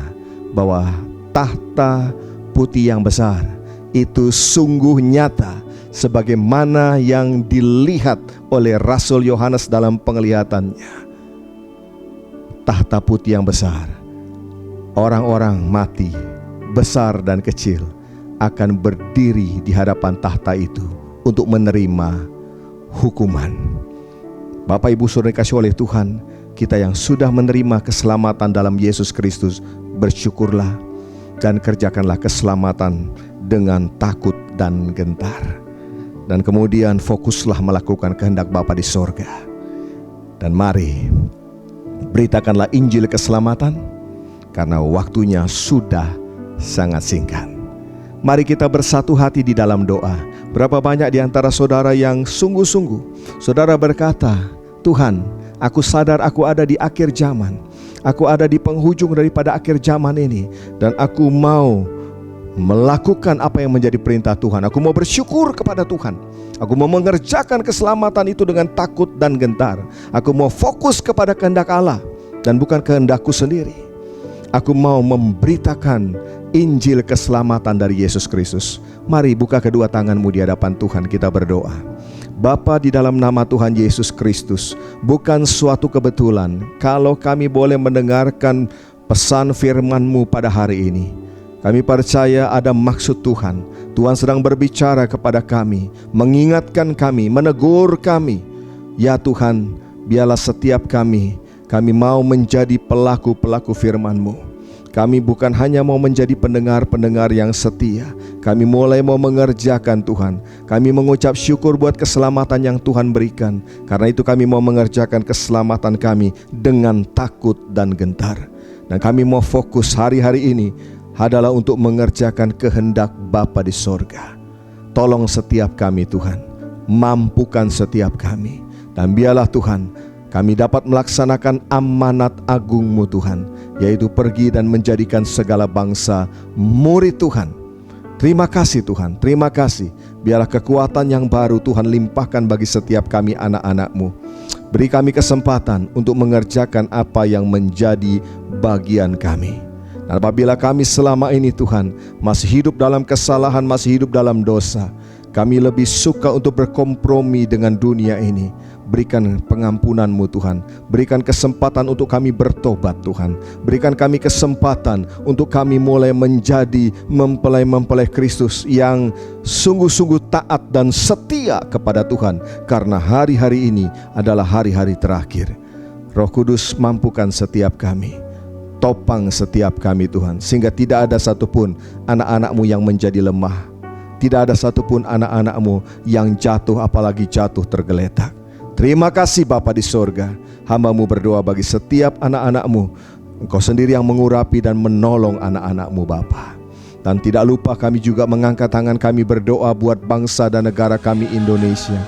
bahwa tahta putih yang besar itu sungguh nyata sebagaimana yang dilihat oleh Rasul Yohanes dalam penglihatannya. Tahta putih yang besar, orang-orang mati, besar dan kecil, akan berdiri di hadapan tahta itu untuk menerima hukuman. Bapak Ibu Saudara dikasih oleh Tuhan, kita yang sudah menerima keselamatan dalam Yesus Kristus, bersyukurlah dan kerjakanlah keselamatan dengan takut dan gentar. Dan kemudian fokuslah melakukan kehendak Bapa di sorga. Dan mari beritakanlah Injil keselamatan, karena waktunya sudah sangat singkat. Mari kita bersatu hati di dalam doa. Berapa banyak di antara saudara yang sungguh-sungguh saudara berkata, Tuhan, aku sadar aku ada di akhir zaman. Aku ada di penghujung daripada akhir zaman ini, dan aku mau melakukan apa yang menjadi perintah Tuhan. Aku mau bersyukur kepada Tuhan. Aku mau mengerjakan keselamatan itu dengan takut dan gentar. Aku mau fokus kepada kehendak Allah dan bukan kehendakku sendiri. Aku mau memberitakan Injil keselamatan dari Yesus Kristus. Mari buka kedua tanganmu di hadapan Tuhan, kita berdoa. Bapa, di dalam nama Tuhan Yesus Kristus, bukan suatu kebetulan kalau kami boleh mendengarkan pesan firman-Mu pada hari ini. Kami percaya ada maksud Tuhan. Tuhan sedang berbicara kepada kami, mengingatkan kami, menegur kami. Ya Tuhan, biarlah setiap kami mau menjadi pelaku-pelaku firman-Mu. Kami bukan hanya mau menjadi pendengar-pendengar yang setia. Kami mulai mau mengerjakan Tuhan. Kami mengucap syukur buat keselamatan yang Tuhan berikan. Karena itu kami mau mengerjakan keselamatan kami dengan takut dan gentar. Dan kami mau fokus hari-hari ini adalah untuk mengerjakan kehendak Bapa di sorga. Tolong setiap kami Tuhan, mampukan setiap kami. Dan biarlah Tuhan, kami dapat melaksanakan amanat agung-Mu Tuhan, yaitu pergi dan menjadikan segala bangsa murid Tuhan. Terima kasih Tuhan, terima kasih. Biarlah kekuatan yang baru Tuhan limpahkan bagi setiap kami anak-anak-Mu. Beri kami kesempatan untuk mengerjakan apa yang menjadi bagian kami. Dan apabila kami selama ini Tuhan masih hidup dalam kesalahan, masih hidup dalam dosa, kami lebih suka untuk berkompromi dengan dunia ini. Berikan pengampunan-Mu Tuhan. Berikan kesempatan untuk kami bertobat Tuhan. Berikan kami kesempatan untuk kami mulai menjadi mempelai-mempelai Kristus yang sungguh-sungguh taat dan setia kepada Tuhan. Karena hari-hari ini adalah hari-hari terakhir. Roh Kudus, mampukan setiap kami. Topang setiap kami Tuhan, sehingga tidak ada satupun anak-anak-Mu yang menjadi lemah. Tidak ada satupun anak-anak-Mu yang jatuh, apalagi jatuh tergeletak. Terima kasih Bapa di sorga. Hamba-Mu berdoa bagi setiap anak-anak-Mu. Engkau sendiri yang mengurapi dan menolong anak-anak-Mu Bapa. Dan tidak lupa kami juga mengangkat tangan kami berdoa buat bangsa dan negara kami Indonesia.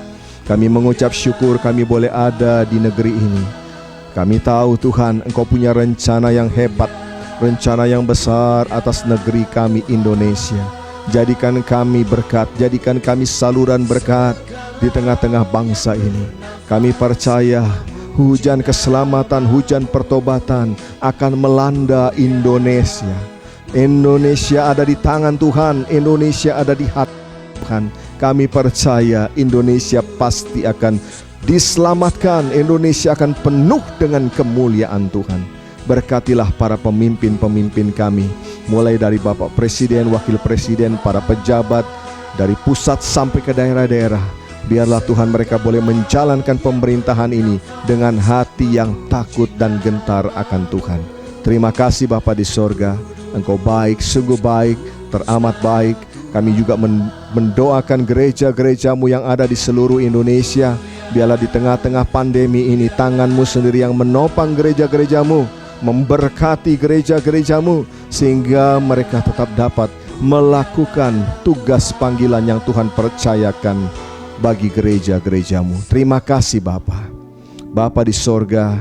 Kami mengucap syukur kami boleh ada di negeri ini. Kami tahu Tuhan, Engkau punya rencana yang hebat, rencana yang besar atas negeri kami Indonesia. Jadikan kami berkat, jadikan kami saluran berkat di tengah-tengah bangsa ini. Kami percaya hujan keselamatan, hujan pertobatan akan melanda Indonesia. Indonesia ada di tangan Tuhan, Indonesia ada di hati Tuhan. Kami percaya Indonesia pasti akan diselamatkan, Indonesia akan penuh dengan kemuliaan Tuhan. Berkatilah para pemimpin-pemimpin kami, mulai dari Bapak Presiden, Wakil Presiden, para pejabat, dari pusat sampai ke daerah-daerah. Biarlah Tuhan mereka boleh menjalankan pemerintahan ini dengan hati yang takut dan gentar akan Tuhan. Terima kasih Bapa di sorga, Engkau baik, sungguh baik, teramat baik. Kami juga mendoakan gereja-gereja-Mu yang ada di seluruh Indonesia. Biarlah di tengah-tengah pandemi ini tangan-Mu sendiri yang menopang gereja-gereja-Mu, memberkati gereja-gereja-Mu, sehingga mereka tetap dapat melakukan tugas panggilan yang Tuhan percayakan bagi gereja-gereja-Mu. Terima kasih Bapa. Bapa di sorga,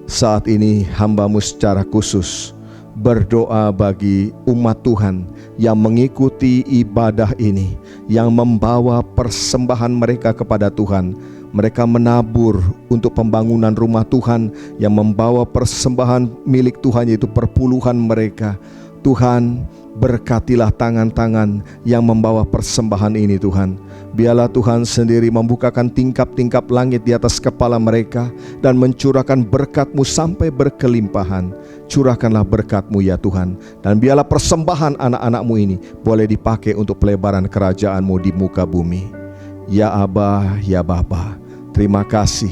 saat ini hamba-Mu secara khusus berdoa bagi umat Tuhan yang mengikuti ibadah ini, yang membawa persembahan mereka kepada Tuhan. Mereka menabur untuk pembangunan rumah Tuhan, yang membawa persembahan milik Tuhan, yaitu perpuluhan mereka. Tuhan, berkatilah tangan-tangan yang membawa persembahan ini Tuhan. Biarlah Tuhan sendiri membukakan tingkap-tingkap langit di atas kepala mereka dan mencurahkan berkat-Mu sampai berkelimpahan. Curahkanlah berkat-Mu ya Tuhan, dan biarlah persembahan anak-anak-Mu ini boleh dipakai untuk pelebaran kerajaan-Mu di muka bumi. Ya Aba, ya Bapa, terima kasih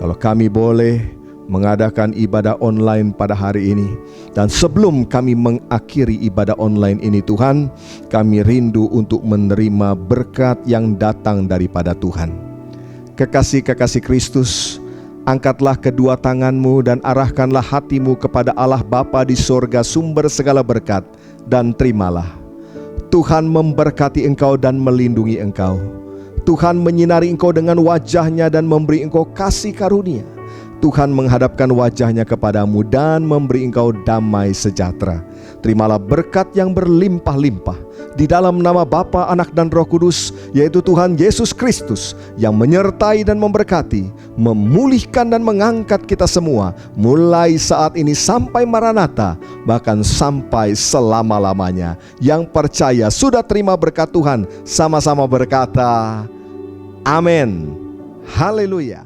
kalau kami boleh mengadakan ibadah online pada hari ini. Dan sebelum kami mengakhiri ibadah online ini Tuhan, kami rindu untuk menerima berkat yang datang daripada Tuhan. Kekasih-kekasih Kristus, angkatlah kedua tangan-Mu dan arahkanlah hati-Mu kepada Allah Bapa di sorga, sumber segala berkat, dan terimalah. Tuhan memberkati engkau dan melindungi engkau. Tuhan menyinari engkau dengan wajah-Nya dan memberi engkau kasih karunia. Tuhan menghadapkan wajahnya kepadamu dan memberi engkau damai sejahtera. Terimalah berkat yang berlimpah-limpah di dalam nama Bapa, Anak, dan Roh Kudus, yaitu Tuhan Yesus Kristus, yang menyertai dan memberkati, memulihkan dan mengangkat kita semua mulai saat ini sampai Maranatha, bahkan sampai selama-lamanya. Yang percaya sudah terima berkat Tuhan, sama-sama berkata amin. Haleluya.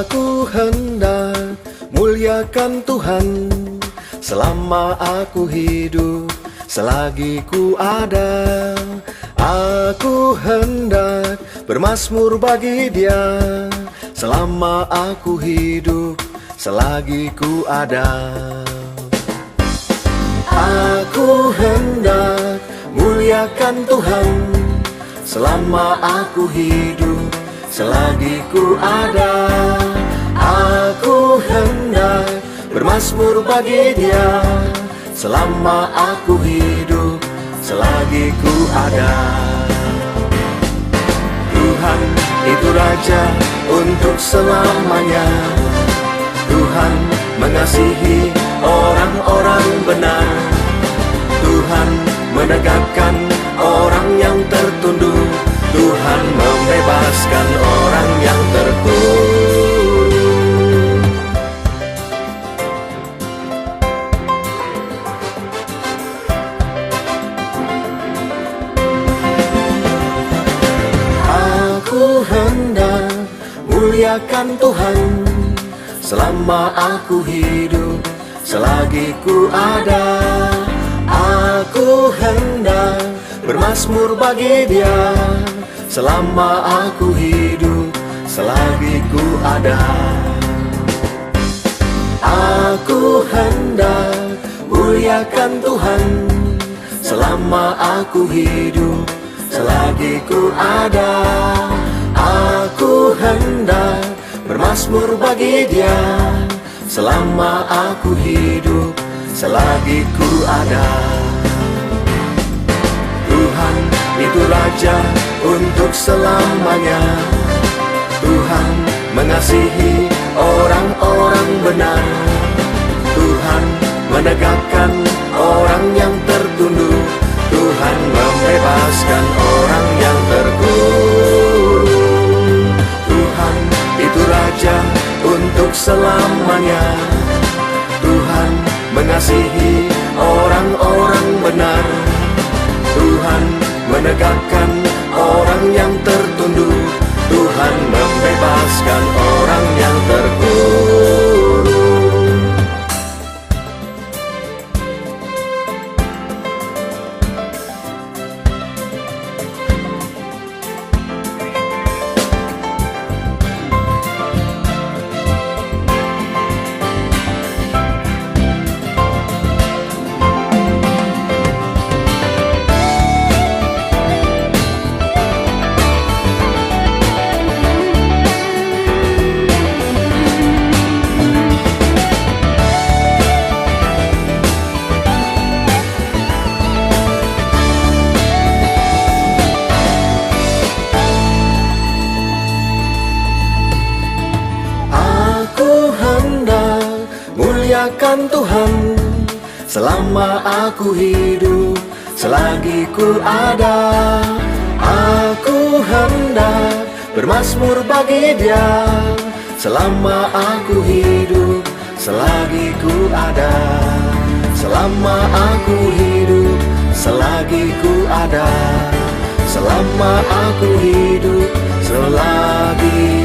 Aku hendak muliakan Tuhan selama aku hidup, selagi ku ada. Aku hendak bermazmur bagi Dia selama aku hidup, selagi ku ada. Aku hendak muliakan Tuhan selama aku hidup, selagi ku ada. Aku hendak bermazmur bagi Dia selama aku hidup, selagi ku ada. Tuhan itu Raja untuk selamanya. Tuhan mengasihi orang-orang benar. Tuhan menegakkan orang yang tertunduk. Tuhan membebaskan orang yang terkurung. Aku hendak muliakan Tuhan selama aku hidup, selagi ku ada. Aku hendak bermazmur bagi Dia selama aku hidup, selagi ku ada. Aku hendak muliakan Tuhan selama aku hidup, selagi ku ada. Aku hendak bermazmur bagi Dia selama aku hidup, selagi ku ada. Tuhan itu Raja untuk selamanya. Tuhan mengasihi orang-orang benar. Tuhan menegakkan orang yang tertunduk. Tuhan membebaskan orang yang terkurung. Tuhan itu Raja untuk selamanya. Tuhan mengasihi orang-orang benar. Tuhan menegakkan orang yang tertunduk. Tuhan membebaskan orang yang terkurung. Muliakan Tuhan selama aku hidup, selagi ku ada. Aku hendak bermazmur bagi Dia selama aku hidup, selagi ku ada. Selama aku hidup, selagi ku ada. Selama aku hidup, selagi